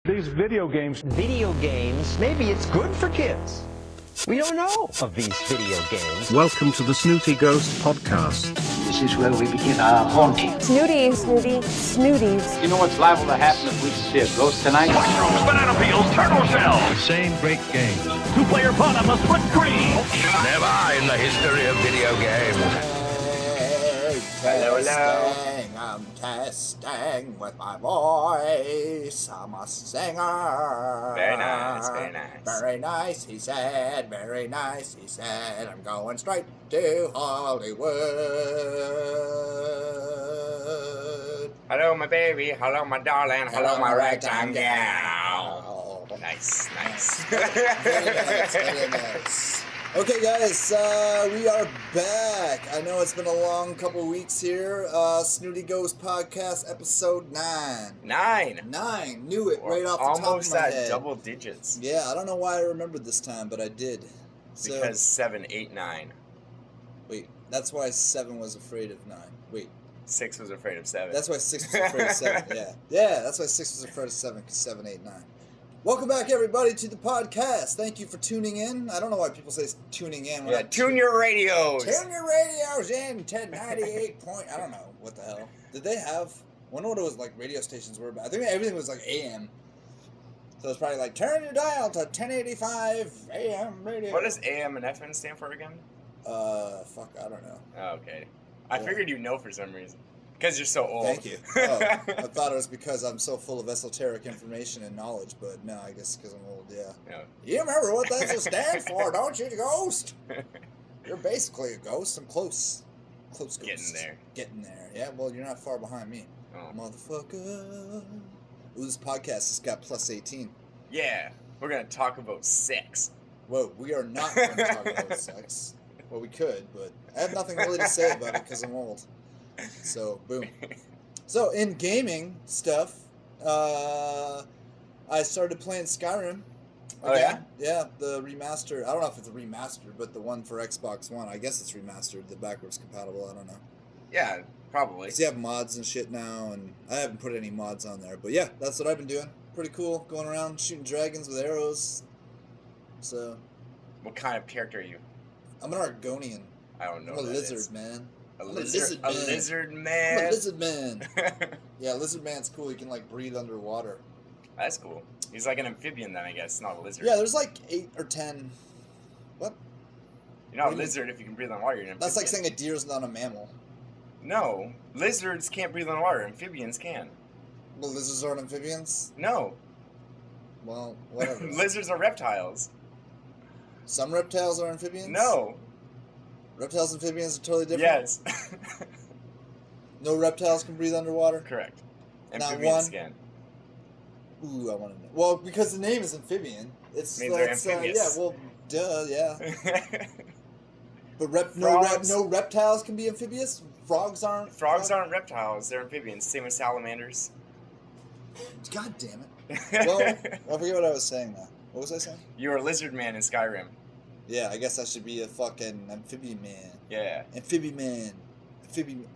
These video games. Video games, maybe it's good for kids. We don't know of these video games. Welcome to the SnooyGhost Podcast. This is where we begin our haunting. Snooty, snooties. You know what's liable to happen if we see a ghost tonight? Mushrooms, banana peels, turtle shells. Same great game. Two-player fun on the split screen. Never in the history of video games. Hello. I'm testing with my voice. I'm a singer. Very nice, very nice. Very nice, he said. Very nice, he said. I'm going straight to Hollywood. Hello, my baby. Hello, my darling. Hello, my ragtime gal. Nice, nice. Very nice. Okay, guys, we are back. I know it's been a long couple weeks here. SnooyGhost Podcast episode 9. 9. Knew it right off the top of my head. Almost at double digits. Yeah, I don't know why I remembered this time, but I did. Because 7, 8, 9. Wait, that's why 7 was afraid of 9. Wait. 6 was afraid of 7. That's why 6 was afraid of 7, yeah. Yeah, that's why 6 was afraid of 7, because 7, 8, 9. Welcome back, everybody, to the podcast. Thank you for tuning in. I don't know why people say tuning in. Yeah, tune your radios. Tune your radios in to 98 point. I don't know what the hell. Did they have? I wonder what it was like radio stations were. But I think everything was like AM. So it's probably like turn your dial to 1085 AM radio. What does AM and FM stand for again? Fuck, I don't know. Oh, okay. I figured you'd know for some reason. Because you're so old. Thank you. Oh, I thought it was because I'm so full of esoteric information and knowledge, but no, I guess because I'm old, yeah. You remember what that stands for, don't you, ghost? You're basically a ghost. I'm close. Close ghost. Getting there. Yeah, well, you're not far behind me. Oh. Motherfucker. Ooh, this podcast has got plus 18. Yeah, we're going to talk about sex. Whoa, we are not going to talk about sex. Well, we could, but I have nothing really to say about it because I'm old. So, boom. So, in gaming stuff, I started playing Skyrim. Oh, yeah? Yeah, the remaster. I don't know if it's a remaster, but the one for Xbox One. I guess it's remastered, the backwards compatible. I don't know. Yeah, probably. So you have mods and shit now, and I haven't put any mods on there. But yeah, that's what I've been doing. Pretty cool, going around shooting dragons with arrows. So. What kind of character are you? I'm an Argonian. I don't know. I'm a lizard, man. A lizard man. I'm a lizard man. Yeah, lizard man's cool. He can like breathe underwater. That's cool. He's like an amphibian then, I guess, not a lizard. Yeah, there's like 8 or 10. What? You're not a lizard if you can breathe on water. You're an amphibian. That's like saying a deer's not a mammal. No, lizards can't breathe on water. Amphibians can. Well, lizards aren't amphibians? No. Well, whatever. Lizards are reptiles. Some reptiles are amphibians? No. Reptiles and amphibians are totally different? Yes. No reptiles can breathe underwater? Correct. Amphibians can. Ooh, I want to know. Well, because the name is amphibian. It means they're amphibious. Yeah, well, duh, yeah. But no reptiles can be amphibious? Frogs aren't? Frogs aren't reptiles. They're amphibians. Same with salamanders. God damn it. Well, I forget what I was saying now. What was I saying? You're a lizard man in Skyrim. Yeah, I guess I should be a fucking amphibian man. Yeah. Amphibian man.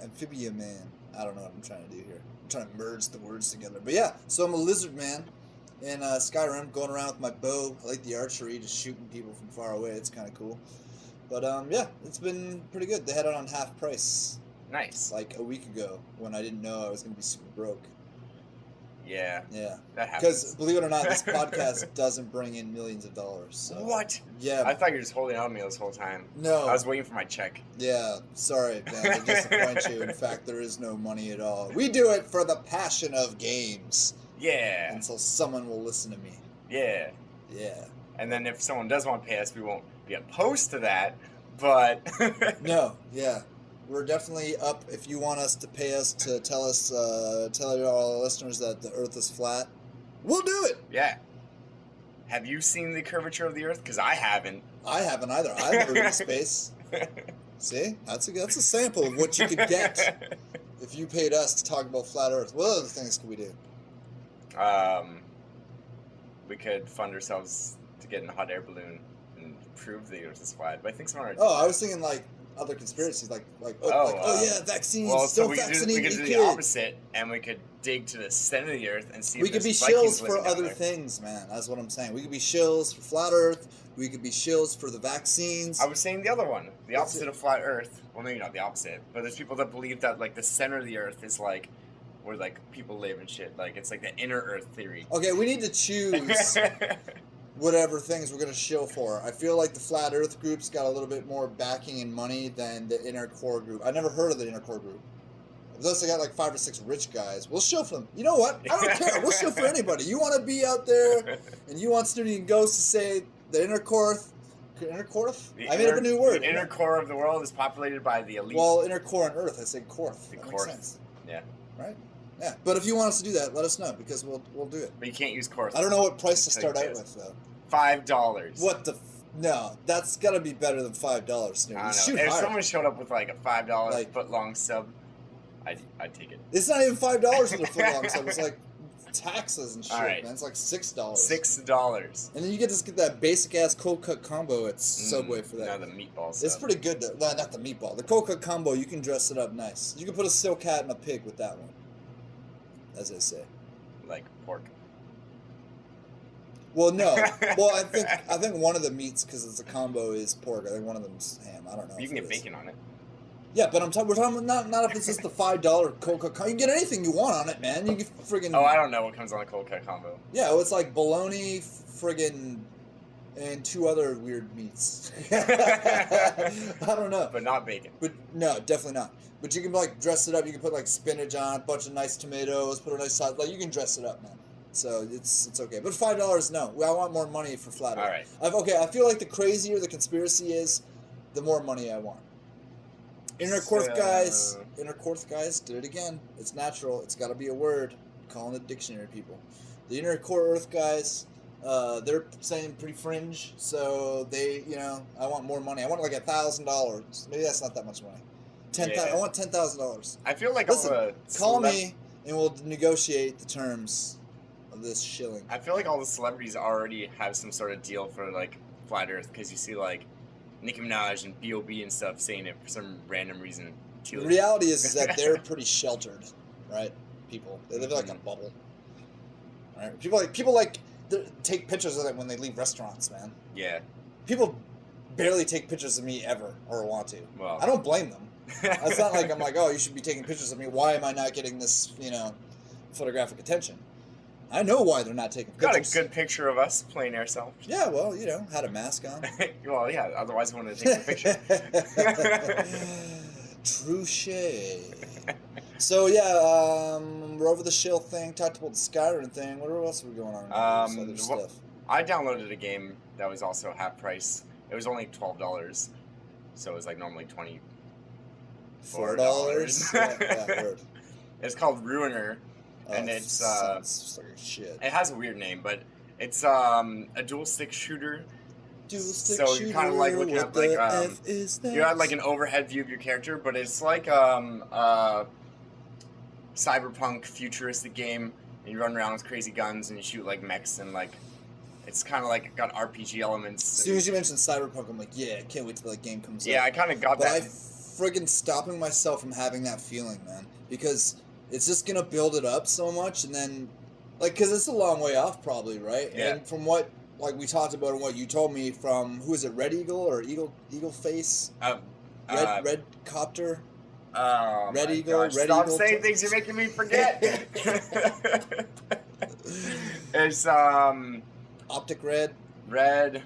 Amphibian man. I don't know what I'm trying to do here. I'm trying to merge the words together. But yeah, so I'm a lizard man in Skyrim, going around with my bow. I like the archery, just shooting people from far away. It's kind of cool. But yeah, it's been pretty good. They had it on half price. Nice. Like a week ago when I didn't know I was going to be super broke. Yeah. Yeah. That happens. Because, believe it or not, this podcast doesn't bring in millions of dollars. So. What? Yeah. I thought you were just holding out on me this whole time. No. I was waiting for my check. Yeah. Sorry, man. To disappoint you. In fact, there is no money at all. We do it for the passion of games. Yeah. And so someone will listen to me. Yeah. Yeah. And then if someone does want to pay us, we won't be opposed to that, but... No. Yeah. We're definitely up if you want us to pay us to tell all our listeners that the Earth is flat. We'll do it. Yeah. Have you seen the curvature of the Earth? Because I haven't. I haven't either. I've heard in space. See? That's a sample of what you could get if you paid us to talk about flat Earth. What other things could we do? We could fund ourselves to get in a hot air balloon and prove the Earth is flat. But I think someone already I was thinking like other conspiracies, like vaccines. Well, so don't we vaccinate could your do kid. the opposite, and we could dig to the center of the earth and see if We could be there's Vikings shills for living down other there. things, man. That's what I'm saying. We could be shills for flat Earth. We could be shills for the vaccines. I was saying the other one, the What's opposite it? of flat Earth. Well, maybe not the opposite, but there's people that believe that like the center of the Earth is like where like people live and shit. Like it's like the inner Earth theory. Okay, we need to choose whatever things we're gonna shill for. I feel like the flat Earth group's got a little bit more backing and money than the inner core group. I never heard of the inner core group. Unless they got like 5 or 6 rich guys, we'll shill for them. You know what? I don't care. We'll shill for anybody. You want to be out there, and you want Snooty and Ghost to say the inner core. Inner core? I made up a new word. The inner core of the world is populated by the elite. Well, inner core and Earth. I said Korth. The That Korth. makes sense, Yeah, right? Yeah. But if you want us to do that, let us know because we'll do it. but you can't use Korth. I don't know what price to start out Exist. with though. $5. What the? No, that's gotta be better than $5, Snooty. I don't Shoot know. If higher. someone showed up with like a $5 Like- foot long sub, I'd take it. It's not even $5 for the footlong sub. It's like taxes and shit, All right. man. It's like $6. $6. And then you get that basic ass cold cut combo at Subway for that. Now the meatballs. It's pretty good though. No, not the meatball. The cold cut combo, you can dress it up nice. You can put a silk hat and a pig with that one. As they say. like pork. Well, no. Well, I think one of the meats, because it's a combo, is pork. I think one of them's ham. I don't know. You if can it get is. bacon on it. Yeah, but we're talking about not if it's just the $5 cold cut combo. You can get anything you want on it, man. You can friggin' Oh, I don't know what comes on the cold cut combo. Yeah, well, it's like bologna, friggin', and 2 other weird meats. I don't know. But not bacon. But no, definitely not. But you can like dress it up. You can put like spinach on, a bunch of nice tomatoes, put a nice sauce. Like you can dress it up, man. So it's okay. But $5, no. I want more money for flat Earth. All right. I feel like the crazier the conspiracy is, the more money I want. Inner Korth guys did it again. It's natural. It's got to be a word. Calling it dictionary, people. The Inner Core Earth guys, they're saying pretty fringe. So they, I want more money. I want like $1,000. Maybe that's not that much money. I want $10,000. I feel like Listen, all the call me and we'll negotiate the terms of this shilling. I feel like all the celebrities already have some sort of deal for like flat Earth because you see like Nicki Minaj and B.O.B. and stuff saying it for some random reason. The reality is that they're pretty sheltered, right? People, they live like in a bubble. Right? People take pictures of it when they leave restaurants, man. Yeah. People barely take pictures of me ever or want to. Well, I don't blame them. It's not like I'm like, oh, you should be taking pictures of me. Why am I not getting this, photographic attention? I know why they're not taking got pictures. a good picture of us playing ourselves. Yeah, well, had a mask on. Well, yeah. Otherwise, I wouldn't have taken a picture. Touche. So yeah, we're over the shill thing. Talked about the Skyrim thing. What else are we going on? Other stuff. I downloaded a game that was also half price. It was only $12, so it was like normally $4. Yeah, word. It's called Ruiner, and Oh, it's sounds like shit. it has a weird name, but it's a dual stick shooter. So you're kind of like looking at like you're at like an overhead view of your character, but it's like cyberpunk futuristic game, and you run around with crazy guns and you shoot like mechs and like it's kind of like got RPG elements. As soon as you mentioned cyberpunk, I'm like, yeah, I can't wait till that game comes out. Yeah, I kind of got But that. I'm friggin' stopping myself from having that feeling, man, because it's just gonna build it up so much, and then because it's a long way off, probably, right? Yeah. And from what we talked about and what you told me from who is it, Red Eagle or Eagle Face? Red Copter. Red Eagle. Gosh, Red stop Eagle. saying things. You're making me forget. It's Optic Red. Red.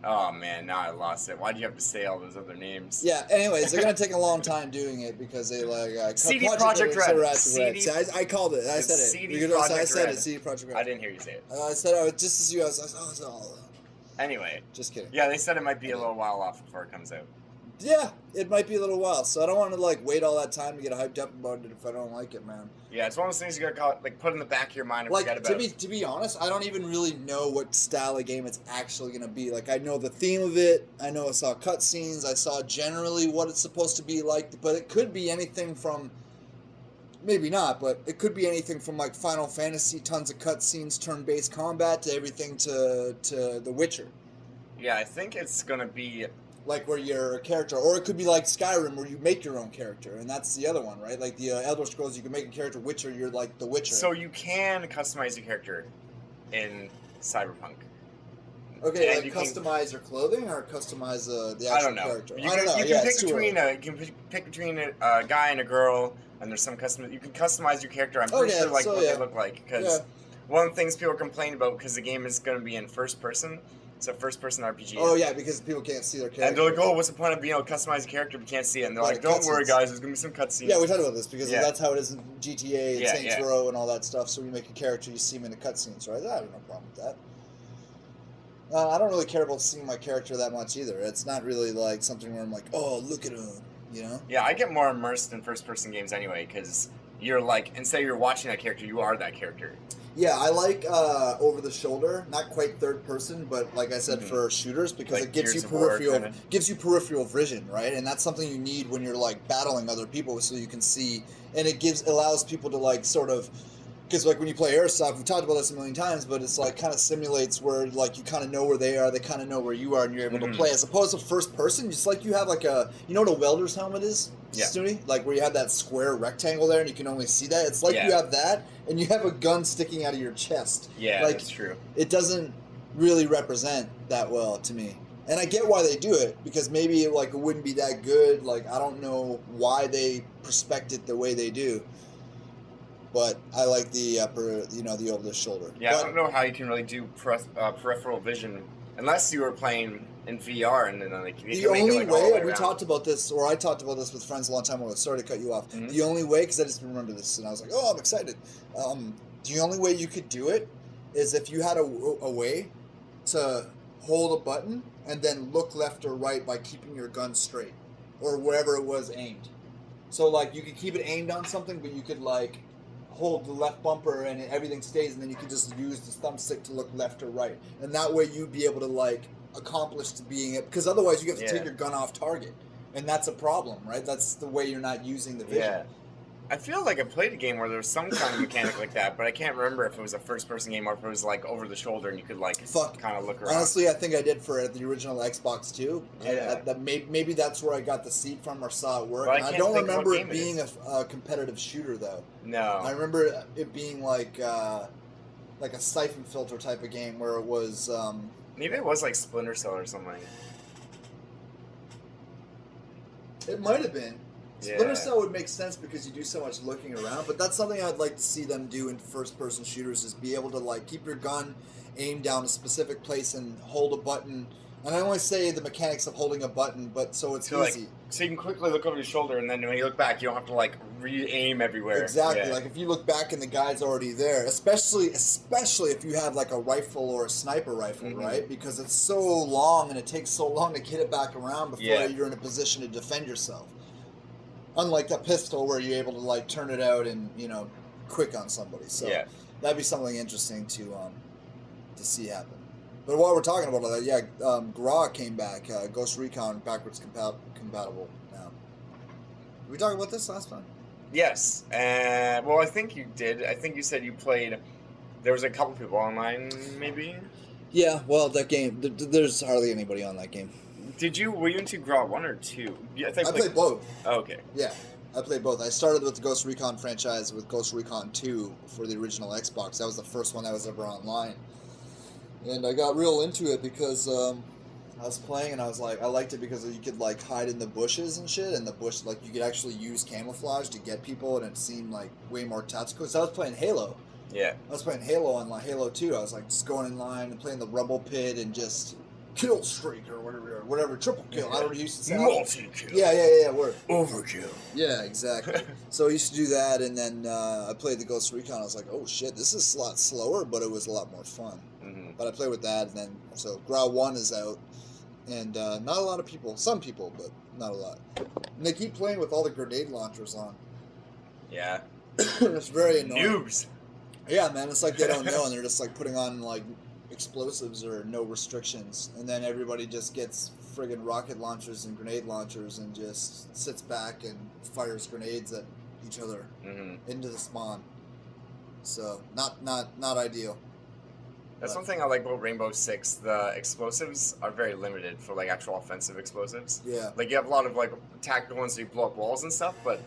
Oh man, now I lost it. Why'd you have to say all those other names? Yeah. Anyways, they're gonna take a long time doing it because they CD Projekt Red. See, I called it. I said it. CD I Projekt said Red. it. CD Projekt Red. I didn't hear you say it. I said just as you. I was like, oh, it's all. Anyway. Just kidding. Yeah, they said it might be a little while off before it comes out. Yeah, it might be a little while, so I don't want to wait all that time to get hyped up about it if I don't like it, man. Yeah, it's one of those things you gotta put in the back of your mind and forget about. To be honest, I don't even really know what style of game it's actually gonna be. I know the theme of it. I know I saw cutscenes. I saw generally what it's supposed to be like, but it could be anything from. Maybe not, but it could be anything from Final Fantasy, tons of cutscenes, turn-based combat, to everything to The Witcher. Yeah, I think it's gonna be like where you're a character, or it could be like Skyrim where you make your own character, and that's the other one, right? Like the Elder Scrolls, you can make a character. Witcher, you're like the Witcher. So you can customize your character in Cyberpunk. Okay, and like customize your clothing or customize the actual I don't know. character. You I don't know. You Yeah, can pick between a guy and a girl, and there's some custom. You can customize your character. I'm pretty sure what they look like, because one of the things people complain about, because the game is going to be in first person. It's a first-person RPG. Oh yeah, because people can't see their character. And they're like, "Oh, what's the point of being able to customize a character if you can't see it?" And they're like, "Don't worry, guys. There's gonna be some cutscenes." Yeah, we talked about this because that's how it is in GTA and Saints yeah. Row and all that stuff. So when you make a character, you see him in the cutscenes, right? I have no problem with that. I don't really care about seeing my character that much either. It's not really like something where I'm like, "Oh, look at him," you know? Yeah, I get more immersed in first-person games anyway, because you're like, instead of you're watching that character, you are that character. Yeah, I like over the shoulder, not quite third person, but like I said, for shooters, because like it gives you peripheral vision, right? And that's something you need when you're like battling other people, so you can see, and it allows people to like sort of, because like when you play airsoft, we've talked about this a million times, but it's like kind of simulates where like you kind of know where they are, they kind of know where you are, and you're able to play, as opposed to first person. Just like you have like a, you know what a welder's helmet is? Yeah. Snooty? Like where you have that square rectangle there and you can only see that. It's like you have that and you have a gun sticking out of your chest. Yeah, like, that's true. It doesn't really represent that well to me. And I get why they do it, because maybe like it wouldn't be that good. Like I don't know why they perspect it the way they do. But I like the the over the shoulder. Yeah, I don't know how you can really do peripheral vision unless you were playing in VR, and then like the only way we talked about this, or I talked about this with friends a long time ago. Sorry to cut you off. The only way, because I just remember this, and I was like, oh, I'm excited. The only way you could do it is if you had a way to hold a button and then look left or right by keeping your gun straight, or wherever it was aimed. So like you could keep it aimed on something, but you could like hold the left bumper and everything stays, and then you could just use the thumbstick to look left or right, and that way you'd be able to like accomplish to being it, because otherwise you have to take your gun off target, and that's a problem, right? That's the way you're not using the vision. Yeah, I feel like I played a game where there was some kind of mechanic like that, but I can't remember if it was a first-person game or if it was like over the shoulder and you could like kind of look around. Honestly, I think I did for the original Xbox too. Yeah. Maybe that's where I got the seat from or saw it work. I don't remember it being a competitive shooter though. No. I remember it being like a siphon filter type of game where it was. Maybe it was like Splinter Cell or something. It might have been. Yeah. Splinter Cell would make sense because you do so much looking around, but that's something I'd like to see them do in first-person shooters, is be able to like keep your gun aimed down a specific place and hold a button. And I only say the mechanics of holding a button, but so it's easy. Like, so you can quickly look over your shoulder, and then when you look back, you don't have to like re-aim everywhere. Exactly. Yeah. Like if you look back and the guy's already there, especially if you have like a rifle or a sniper rifle, right? Because it's so long and it takes so long to get it back around before you're in a position to defend yourself. Unlike a pistol where you're able to like turn it out and quick on somebody. So that'd be something interesting to see happen. But while we're talking about all that, Gra came back. Ghost Recon backwards compatible now. Did we talk about this last time? Yes. Well, I think you did. I think you said you played. There was a couple people online, maybe. Yeah. Well, that game. There's hardly anybody on that game. Were you into Gra 1 or 2? Yeah, I played both. Oh, okay. Yeah, I played both. I started with the Ghost Recon franchise with Ghost Recon 2 for the original Xbox. That was the first one that was ever online. And I got real into it because I was playing and I was like, I liked it because you could like hide in the bushes and shit, and the bush, like you could actually use camouflage to get people, and it seemed like way more tactical. So I was playing Halo. Yeah. I was playing Halo on like Halo 2. I was like just going in line and playing the Rubble Pit and just kill streak or whatever, triple kill. I don't used to say multi-kill. Yeah. Word. Overkill. Yeah, exactly. So I used to do that, and then I played the Ghost Recon. I was like, oh shit, this is a lot slower, but it was a lot more fun. But I played with that, and then so Gra 1 is out, and not a lot of people. Some people, but not a lot. And they keep playing with all the grenade launchers on. Yeah. It's very annoying. Noobs. Yeah, man. It's like they don't know, and they're just like putting on like explosives or no restrictions, and then everybody just gets friggin' rocket launchers and grenade launchers and just sits back and fires grenades at each other into the spawn. So not ideal. That's one thing I like about Rainbow Six. The explosives are very limited for like actual offensive explosives. Yeah. Like you have a lot of like tactical ones that you blow up walls and stuff, but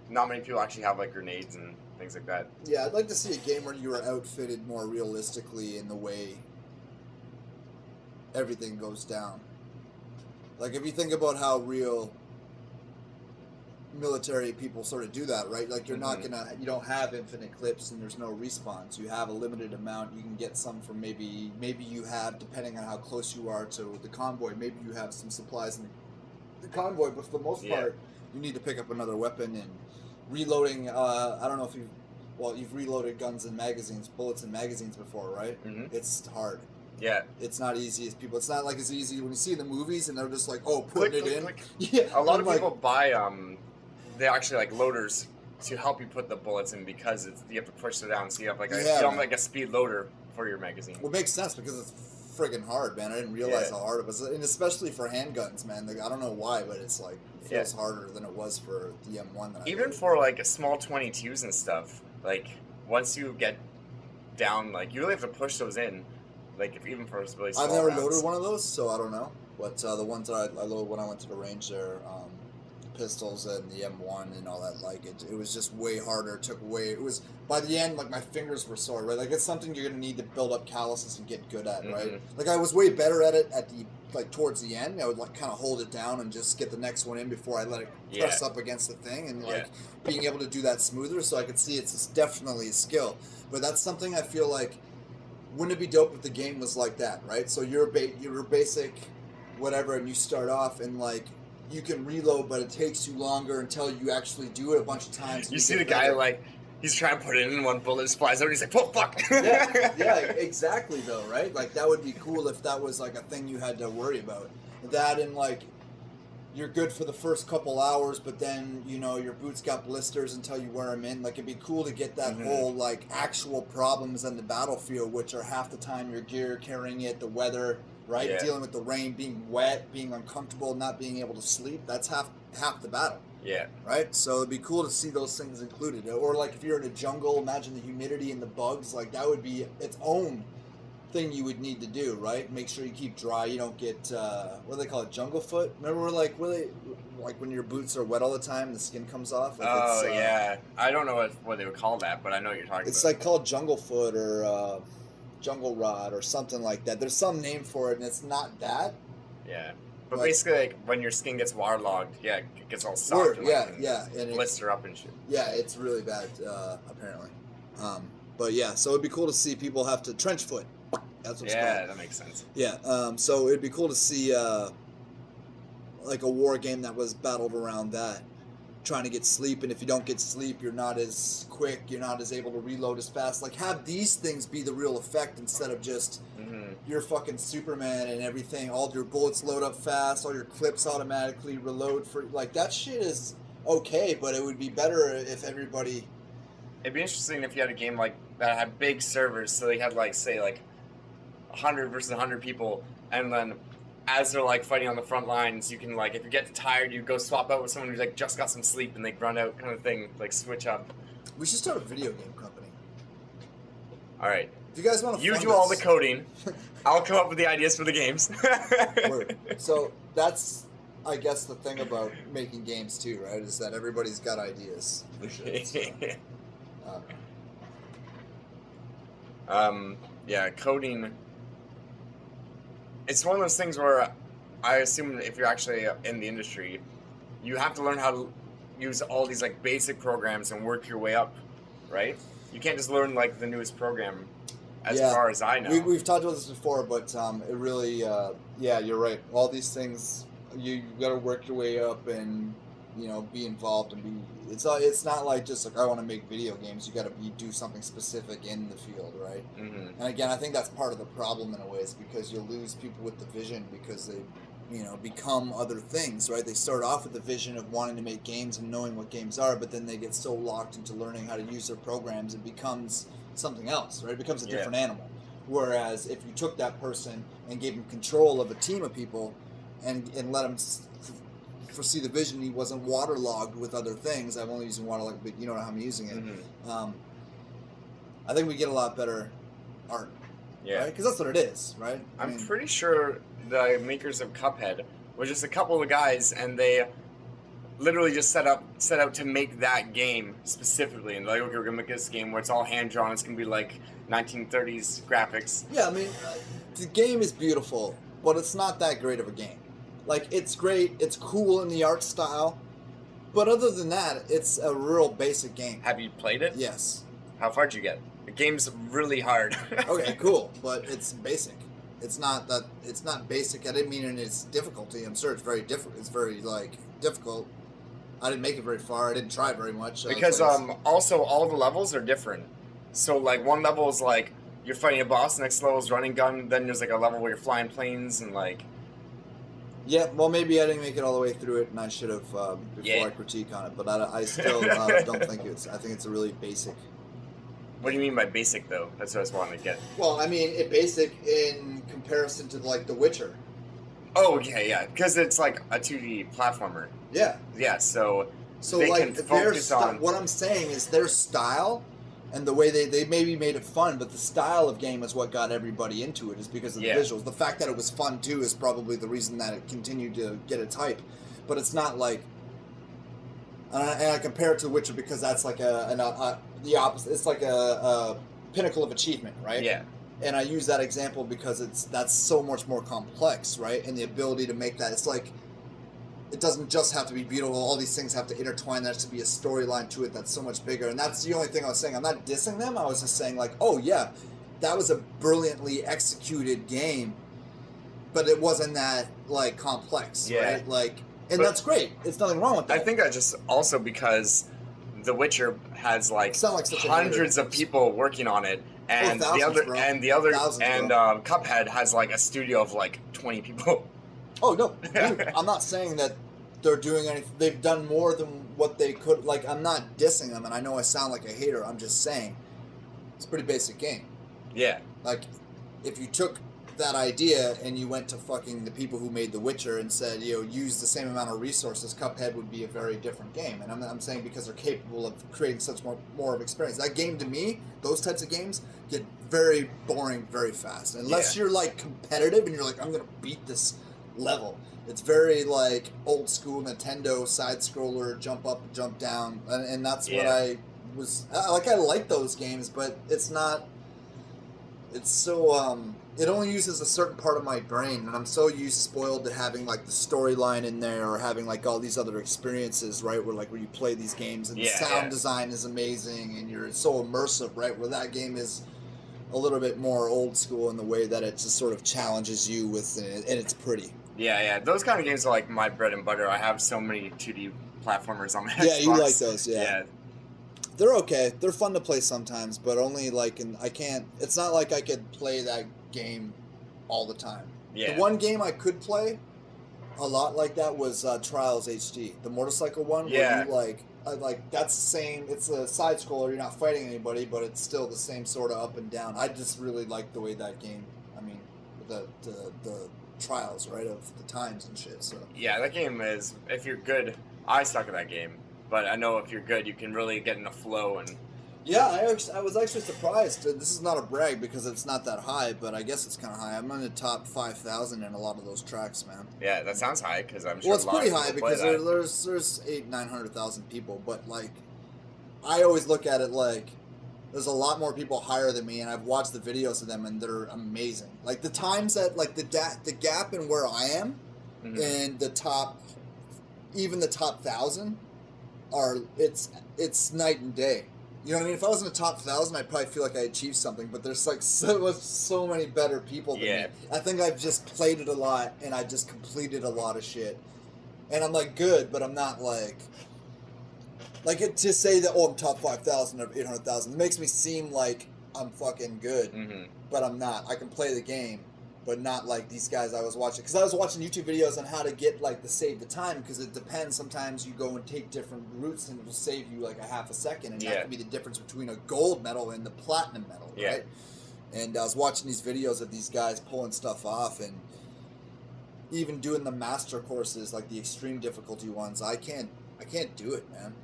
not many people actually have like grenades and things like that. Yeah, I'd like to see a game where you were outfitted more realistically in the way everything goes down. Like if you think about how real military people sort of do that, right? Like you're not you don't have infinite clips and there's no respawns. You have a limited amount. You can get some from maybe you have, depending on how close you are to the convoy, maybe you have some supplies in the convoy, but for the most part, you need to pick up another weapon. And reloading, I don't know if you've reloaded guns and magazines, bullets and magazines before, right? It's hard. Yeah. It's not easy as people. It's not like as easy when you see the movies and they're just like, oh, putting it in. Yeah. A lot of people buy they actually like loaders to help you put the bullets in because you have to push it down. So you have like a speed loader for your magazine. Well, it makes sense because it's friggin' hard, man. I didn't realize how hard it was, and especially for handguns, man. Like, I don't know why, but it's like it feels harder than it was for the M1. Even for like a small 22s and stuff. Like once you get down, like you really have to push those in. Like even for really small I've never rounds. loaded one of those, so I don't know. But the ones that I loaded when I went to the range there, pistols and the M1 and all that, like it was just way harder. It was by the end, like my fingers were sore, right? Like it's something you're gonna need to build up calluses and get good at, right? Like I was way better at it at the towards the end. I would like kind of hold it down and just get the next one in before I let it press up against the thing, and like being able to do that smoother, so I could see it's definitely a skill. But that's something I feel like wouldn't it be dope if the game was like that, right? So you're basic, whatever, and you start off and like. You can reload, but it takes you longer until you actually do it a bunch of times. You see the guy like he's trying to put it in, one bullet just flies out, and he's like, "Oh fuck!" yeah, exactly though, right? Like that would be cool if that was like a thing you had to worry about. That and like you're good for the first couple hours, but then your boots got blisters until you wear them in. Like it'd be cool to get that whole like actual problems in the battlefield, which are half the time your gear carrying it, the weather. Right, dealing with the rain, being wet, being uncomfortable, not being able to sleep. That's half the battle. Yeah. Right. So it'd be cool to see those things included. Or like if you're in a jungle, imagine the humidity and the bugs. Like that would be its own thing you would need to do. Right. Make sure you keep dry. You don't get what do they call it? Jungle foot. Remember, like when your boots are wet all the time, and the skin comes off. Like yeah. I don't know what they would call that, but I know what you're talking about. It's like called jungle foot or. Jungle rod or something like that. There's some name for it, and it's not that. Yeah, but basically, like when your skin gets waterlogged, it gets all soft. And blister up and shit. Yeah, it's really bad, apparently. But yeah, so it'd be cool to see people have to trench foot. That's what's called. Yeah, that makes sense. Yeah, so it'd be cool to see like a war game that was battled around that. Trying to get sleep, and if you don't get sleep, you're not as quick, you're not as able to reload as fast. Like, have these things be the real effect instead of just you're fucking Superman and everything. All your bullets load up fast, all your clips automatically reload for like that shit is okay, but it would be better if everybody. It'd be interesting if you had a game like that had big servers, so they had like say like 100 versus 100 people, and then. As they're like fighting on the front lines, you can like if you get tired, you go swap out with someone who's like just got some sleep and they run out kind of thing, like switch up. We should start a video game company. All right. If you guys want to, you do all the coding. I'll come up with the ideas for the games. Word. So that's, I guess, the thing about making games too, right? Is that everybody's got ideas for shit. So. Yeah, coding. It's one of those things where I assume if you're actually in the industry, you have to learn how to use all these like basic programs and work your way up, right? You can't just learn like the newest program as far as I know. We've talked about this before, but it really, you're right. All these things, you got to work your way up and, be involved and be, it's not like just like, I want to make video games. You got to do something specific in the field, right? And again, I think that's part of the problem in a way is because you lose people with the vision because they, become other things, right? They start off with the vision of wanting to make games and knowing what games are, but then they get so locked into learning how to use their programs, it becomes something else, right? It becomes a different animal. Whereas if you took that person and gave him control of a team of people and let him foresee the vision, he wasn't waterlogged with other things. I'm only using waterlogged, but you know how I'm using it. I think we get a lot better art Yeah. Right? Because that's what it is, right? I'm pretty sure the makers of Cuphead were just a couple of guys, and they literally just set out to make that game specifically. And like, okay, we're gonna make this game where it's all hand drawn. It's gonna be like 1930s graphics. Yeah, I mean, the game is beautiful, but it's not that great of a game. Like, it's great, it's cool in the art style, but other than that, it's a real basic game. Have you played it? Yes. How far did you get? The game's really hard. Okay, cool, but it's basic. It's not basic. I didn't mean in its difficulty. I'm sure it's very difficult. It's very difficult. I didn't make it very far. I didn't try very much. Because also all the levels are different. So like one level is like you're fighting a boss, next level is running gun, then there's like a level where you're flying planes and like. Yeah, well, maybe I didn't make it all the way through it, and I should have before I critique on it. But I still don't think it's. I think it's a really basic. What do you mean by basic, though? That's what I was wanting to get. Well, I mean, it basic in comparison to like The Witcher. Oh yeah, because it's like a 2D platformer. Yeah. Yeah, so they like can focus on. What I'm saying is their style. And the way they maybe made it fun, but the style of game is what got everybody into it, is because of the visuals. The fact that it was fun, too, is probably the reason that it continued to get its hype. But it's not like... And I compare it to The Witcher because that's like the opposite. It's like a pinnacle of achievement, right? Yeah. And I use that example because that's so much more complex, right? And the ability to make that... It's like... It doesn't just have to be beautiful. All these things have to intertwine. There has to be a storyline to it that's so much bigger. And that's the only thing I was saying. I'm not dissing them. I was just saying, like, oh, yeah, that was a brilliantly executed game, but it wasn't that, like, complex, right? Like, and that's great. It's nothing wrong with that. I think that just also because The Witcher has, like hundreds of people working on it. And Cuphead has, like, a studio of, like, 20 people. Oh, no. Dude, I'm not saying that they're doing anything. They've done more than what they could. Like, I'm not dissing them, and I know I sound like a hater. I'm just saying it's a pretty basic game. Yeah. Like, if you took that idea and you went to fucking the people who made The Witcher and said, use the same amount of resources, Cuphead would be a very different game. And I'm saying because they're capable of creating such more of experience. That game, to me, those types of games get very boring very fast. Unless you're, like, competitive and you're like, I'm going to beat this level. It's very like old school Nintendo side scroller, jump up, jump down, and that's what I was like. I like those games, but it's not. It's so it only uses a certain part of my brain, and I'm so spoiled to having like the storyline in there or having like all these other experiences, right? Where you play these games and the sound design is amazing and you're so immersive, right? Where that game is a little bit more old school in the way that it just sort of challenges you with, and it's pretty. Yeah. Those kind of games are like my bread and butter. I have so many 2D platformers on my Xbox. Yeah, you like those, yeah. They're okay. They're fun to play sometimes, but only I can't... It's not like I could play that game all the time. Yeah. The one game I could play a lot like that was Trials HD, the motorcycle one. Yeah. Where you that's the same... It's a side-scroller. You're not fighting anybody, but it's still the same sort of up and down. I just really like the way that game... I mean, the trials, right, of the times and shit. So yeah, that game is, if you're good, I suck at that game, but I know if you're good, you can really get in a flow. And yeah, I was actually surprised. This is not a brag because it's not that high, but I guess it's kind of high. I'm in the top 5,000 in a lot of those tracks, man. Yeah, that sounds high because I'm sure. Well, it's pretty high because there's 800,000-900,000 people, but like I always look at it like there's a lot more people higher than me, and I've watched the videos of them, and they're amazing. Like the times that, like the gap in where I am, and the top 1,000 are it's night and day. You know what I mean? If I was in the top 1,000, I'd probably feel like I achieved something. But there's like so many better people than me. I think I've just played it a lot, and I just completed a lot of shit, and I'm like good, but I'm not like. To say that, I'm top 5,000 of 800,000, it makes me seem like I'm fucking good, but I'm not. I can play the game, but not like these guys I was watching. Because I was watching YouTube videos on how to get, the save the time, because it depends. Sometimes you go and take different routes, and it'll save you, a half a second, and that could be the difference between a gold medal and the platinum medal, right? And I was watching these videos of these guys pulling stuff off, and even doing the master courses, like the extreme difficulty ones, I can't do it, man.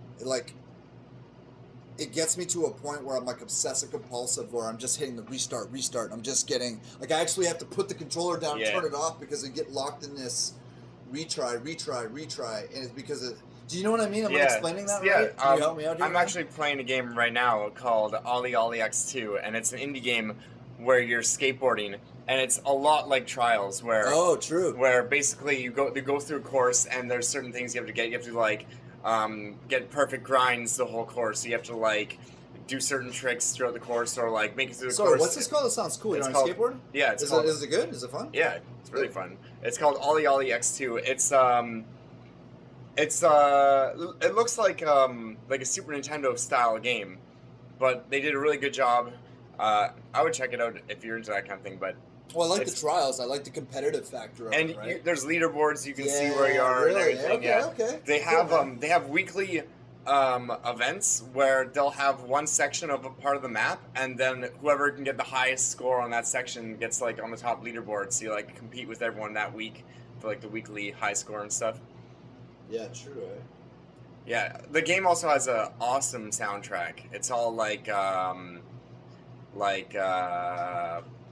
it gets me to a point where I'm like obsessive compulsive, where I'm just hitting the restart. And I'm just getting like I actually have to put the controller down and turn it off because I get locked in this retry, and it's because of. Do you know what I mean? Am I explaining that right? Can you help me out here? I'm actually playing a game right now called Ollie Ollie X2, and it's an indie game where you're skateboarding, and it's a lot like Trials, where where basically you go through a course, and there's certain things you have to get. You have to like get perfect grinds the whole course. So you have to like do certain tricks throughout the course, or like make it through the course. Sorry, what's this called? It sounds cool. You're on a skateboard? Yeah, is it good? Is it fun? Yeah, it's really fun. It's called Ollie Ollie X2. It looks like a Super Nintendo style game, but they did a really good job. I would check it out if you're into that kind of thing. But I like the trials. I like the competitive factor of it. And there's leaderboards. You can see where you are and everything. Okay. They have weekly events where they'll have one section of a part of the map, and then whoever can get the highest score on that section gets like on the top leaderboard. So you like compete with everyone that week for like the weekly high score and stuff. Yeah, true. Eh? Yeah, the game also has an awesome soundtrack. It's all like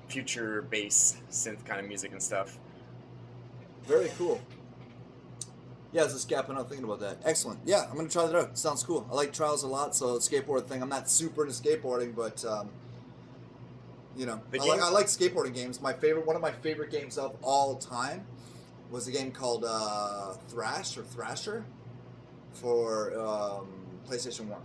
future bass synth kind of music and stuff. Very cool. Yeah, I was just gapping out thinking about that. Excellent. Yeah, I'm gonna try that out. Sounds cool. I like Trials a lot, so skateboard thing. I'm not super into skateboarding, but I like skateboarding games. One of my favorite games of all time was a game called Thrasher for PlayStation 1.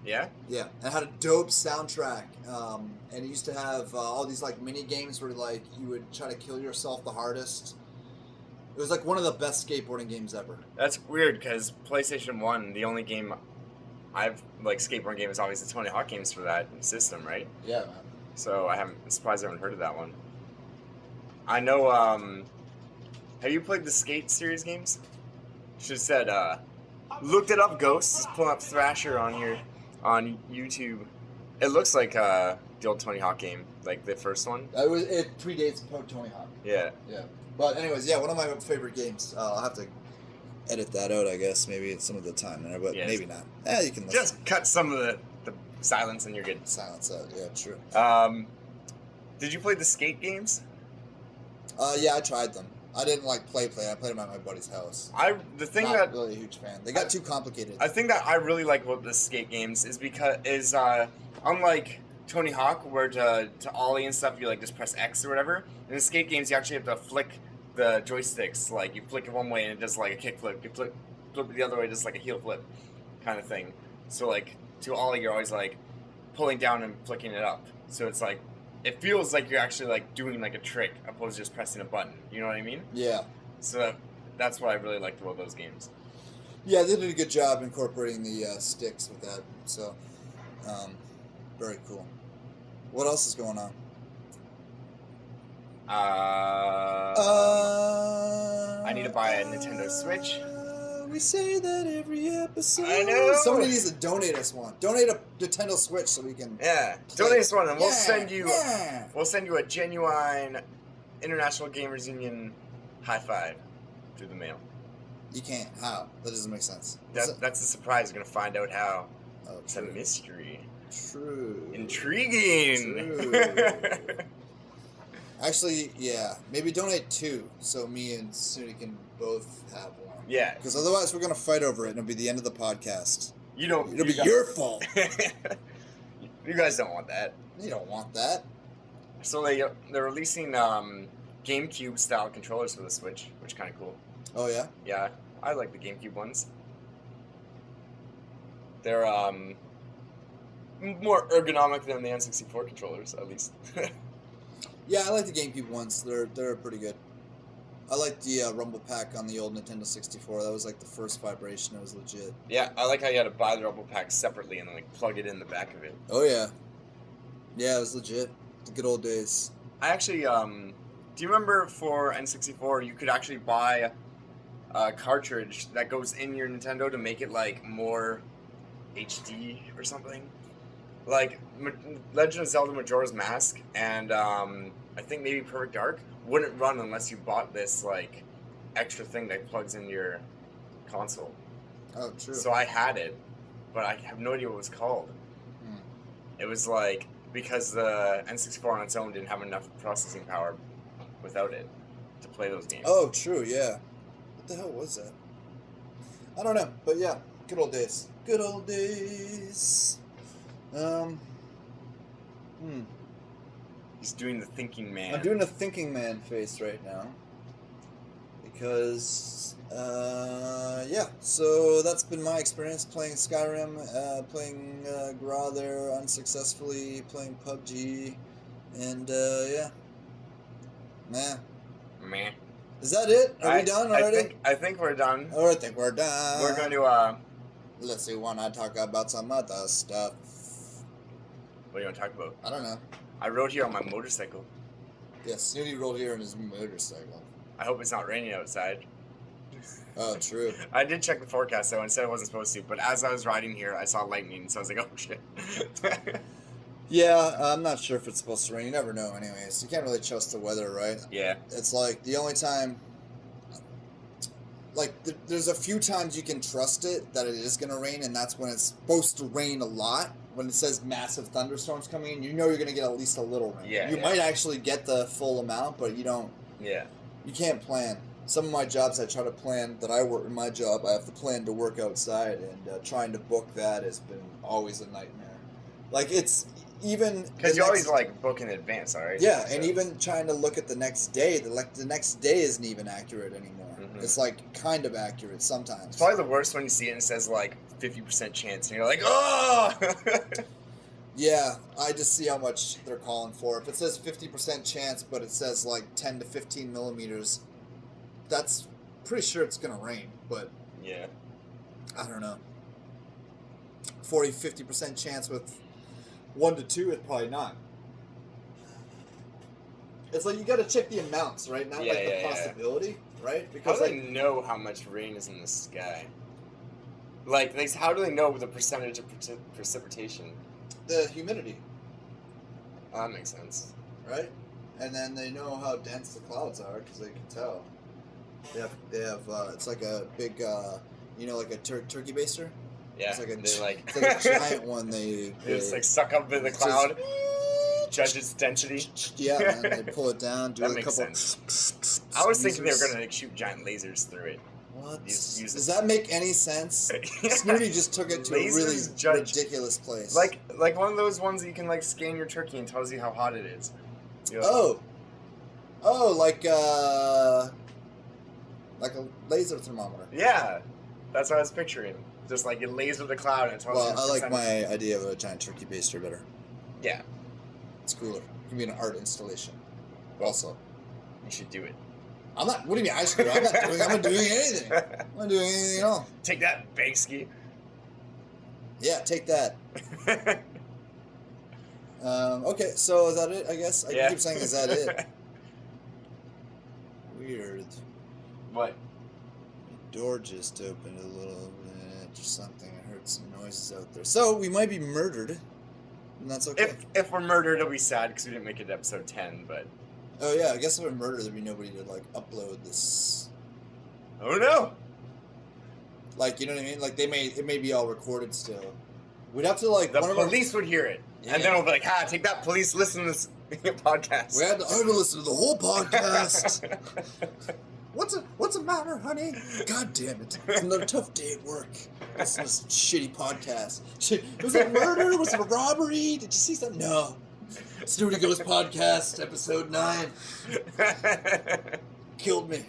Yeah? Yeah, and it had a dope soundtrack. And it used to have all these like mini games where like you would try to kill yourself the hardest. It was like one of the best skateboarding games ever. That's weird because PlayStation 1, the only game I've like skateboarding game is obviously Tony Hawk games for that system, right? Yeah, man. So I'm surprised I haven't heard of that one. I know. Have you played the Skate series games? Should have said, looked it up, Ghost. Just pulling up Thrasher on here on YouTube. It looks like the old Tony Hawk game, like the first one. It predates Tony Hawk. Yeah. Yeah. But anyways, yeah, one of my favorite games. I'll have to edit that out, I guess. Maybe it's some of the time there, but maybe not. You can listen. Just cut some of the silence and you're good. Silence out, yeah, true. Did you play the Skate games? Yeah, I tried them. I didn't like play. I played them at my buddy's house. Not really a huge fan. They got too complicated. I think that I really like about the Skate games is because unlike Tony Hawk, where to ollie and stuff you like just press X or whatever. In the Skate games, you actually have to flick the joysticks. Like you flick it one way and it does like a kick flip. You flip it the other way, just like a heel flip, kind of thing. So like to ollie, you're always like pulling down and flicking it up. So it's like. It feels like you're actually like doing like a trick opposed to just pressing a button. You know what I mean? Yeah. So that's what I really liked about those games. Yeah, they did a good job incorporating the sticks with that. So, very cool. What else is going on? I need to buy a Nintendo Switch. We say that every episode. I know. Somebody needs to donate us one. Donate a Nintendo Switch so we can. Yeah, donate us one, and we'll send you. Yeah. We'll send you a genuine International Gamers Union high five through the mail. You can't. How? That doesn't make sense. That's a surprise. You're gonna find out how. Oh, it's a mystery. True. Intriguing. True. Actually, yeah. Maybe donate two so me and Snooty can both have one. Yeah. Because otherwise we're going to fight over it and it'll be the end of the podcast. It'll be your fault. You guys don't want that. You don't want that. So they're releasing GameCube style controllers for the Switch, which is kind of cool. Oh, yeah? Yeah. I like the GameCube ones. They're more ergonomic than the N64 controllers, at least. Yeah, I like the GameCube ones. They're pretty good. I like the rumble pack on the old Nintendo 64. That was like the first vibration. It was legit. Yeah, I like how you had to buy the rumble pack separately and then like plug it in the back of it. Oh yeah. Yeah, it was legit. The good old days. I actually, do you remember for N64 you could actually buy a cartridge that goes in your Nintendo to make it like more HD or something? Like Legend of Zelda Majora's Mask and I think maybe Perfect Dark wouldn't run unless you bought this like extra thing that plugs in your console. Oh, true. So I had it, but I have no idea what it was called. It was like because the N64 on its own didn't have enough processing power without it to play those games. Oh, true, yeah. What the hell was that? I don't know, but yeah, good old days. Good old days. He's doing the thinking man. I'm doing a thinking man face right now. Because, yeah, so that's been my experience playing Skyrim, playing Gra there unsuccessfully, playing PUBG, and, yeah. Meh. Is that it? Are we done already? I think we're done. Oh, I think we're done. We're going to, Let's see, wanna talk about some other stuff. What do you want to talk about? I don't know. I rode here on my motorcycle. Yeah, Snooty rolled here on his motorcycle. I hope it's not raining outside. Oh, true. I did check the forecast though and said it wasn't supposed to, but as I was riding here, I saw lightning, so I was like, oh shit. Yeah, I'm not sure if it's supposed to rain. You never know anyways. You can't really trust the weather, right? Yeah. It's like the only time... Like, there's a few times you can trust it that it is going to rain, and that's when it's supposed to rain a lot. When it says massive thunderstorms coming in, you know you're going to get at least a little rain. Yeah, you might actually get the full amount, but you don't... Yeah. You can't plan. Some of my jobs I try to plan, that I work in my job, I have to plan to work outside, and trying to book that has been always a nightmare. Like, it's even... Because you always, like, book in advance, alright? Yeah, and even trying to look at the next day, the next day isn't even accurate anymore. Mm-hmm. It's, like, kind of accurate sometimes. It's probably the worst when you see it and it says, like, 50% chance, and you're like, oh! Yeah, I just see how much they're calling for. If it says 50% chance, but it says, like, 10 to 15 millimeters, that's pretty sure it's going to rain, but... Yeah. I don't know. 50% chance with 1 to 2, it's probably not. It's like you got to check the amounts, right? Not like the possibility, right? Because how do they know how much rain is in the sky? Like, how do they know the percentage of precipitation? The humidity. Oh, that makes sense. Right? And then they know how dense the clouds are because they can tell. They have it's like a big, you know, like a turkey baster? Yeah. It's like a, it's like a giant one. They just like suck up in the cloud, judge its density. Yeah, and they pull it down, do that a makes couple. Sense. I was thinking they were gonna like, shoot giant lasers through it. What? Does that make any sense? Snooty just took it to a really ridiculous place. Like one of those ones that you can like scan your turkey and tells you how hot it is. You know? Oh, like a laser thermometer. Yeah, that's what I was picturing. Just like it laser the cloud and it tells you. Well, I like my idea of a giant turkey baster better. Yeah, it's cooler. It can be an art installation. Also, you should do it. I'm not. What do you mean I should do it? I'm not doing anything. I'm not doing anything at all. Take that, Banksy. Yeah, take that. Okay, so is that it? I guess I keep saying, is that it? Weird. What? The door just opened a little bit or something. I heard some noises out there. So we might be murdered, and that's okay. If we're murdered, it'll be sad because we didn't make it to episode 10. But oh yeah, I guess if we're murdered, there'd be nobody to like upload this. Oh no! Like, you know what I mean? Like it may be all recorded still. We'd have to like the police would hear it, and then we'll be like, take that, police! Listen to this podcast. I had to listen to the whole podcast. What's the matter, honey? God damn it! It's another tough day at work. Listen to this shitty podcast. Was it murder? Was it a robbery? Did you see something? No. SnooyGhost Podcast, episode 9. Killed me.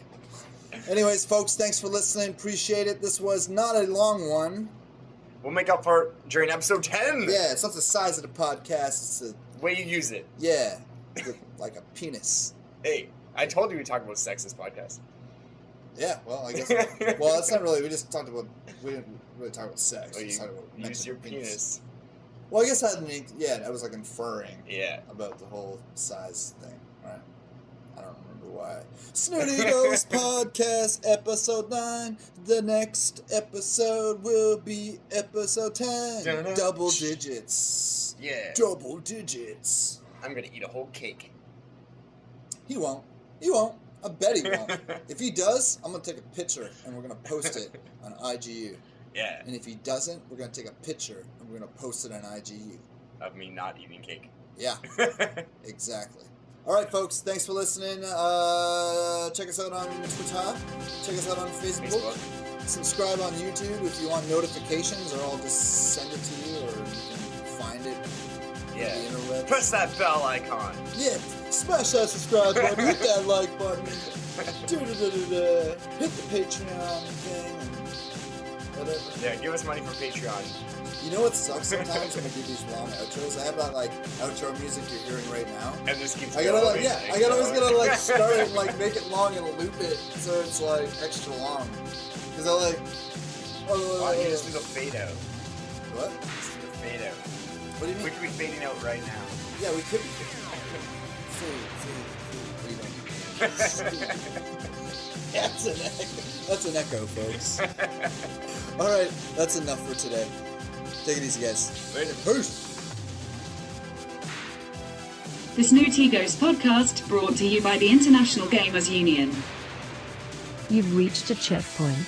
Anyways, folks, thanks for listening. Appreciate it. This was not a long one. We'll make up for it during episode 10. Yeah, it's not the size of the podcast. It's the way you use it. Yeah, like a penis. Hey, I told you we talked about sex this podcast. Yeah, well, I guess. Well, that's not really. We just talked about. We didn't really talk about sex. Use your penis. Well, I guess I was like inferring. Yeah. About the whole size thing, right? I don't remember why. SnooyGhost Podcast episode 9. The next episode will be episode 10. Double digits. Yeah. Double digits. I'm gonna eat a whole cake. He won't. He won't. I bet he won't. If he does, I'm gonna take a picture and we're gonna post it on IGU. Yeah. And if he doesn't, we're gonna take a picture and we're gonna post it on IGU. of me not eating cake. Yeah, exactly. All right, folks. Thanks for listening. Check us out on Twitter. Check us out on Facebook. Subscribe on YouTube if you want notifications, or I'll just send it to you, or you can find it. Yeah. On the interweb. Press that bell icon. Yeah. Smash that subscribe button. Hit that like button. Hit the Patreon thing. And whatever. Yeah. Give us money for Patreon. You know what sucks sometimes when we do these long outros? I have that like outro music you're hearing right now. And this keeps I going. always gotta like start it and like make it long and loop it so it's like extra long. Cause I like. Why don't you just do the fade out? What? Just do the fade out. What do you mean? We could be fading out right now. Yeah, we could be fading out. Fade. That's an echo, folks. All right, that's enough for today. Take it easy, guys. Later. Peace. The SnooyGhost Podcast brought to you by the International Gamers Union. You've reached a checkpoint.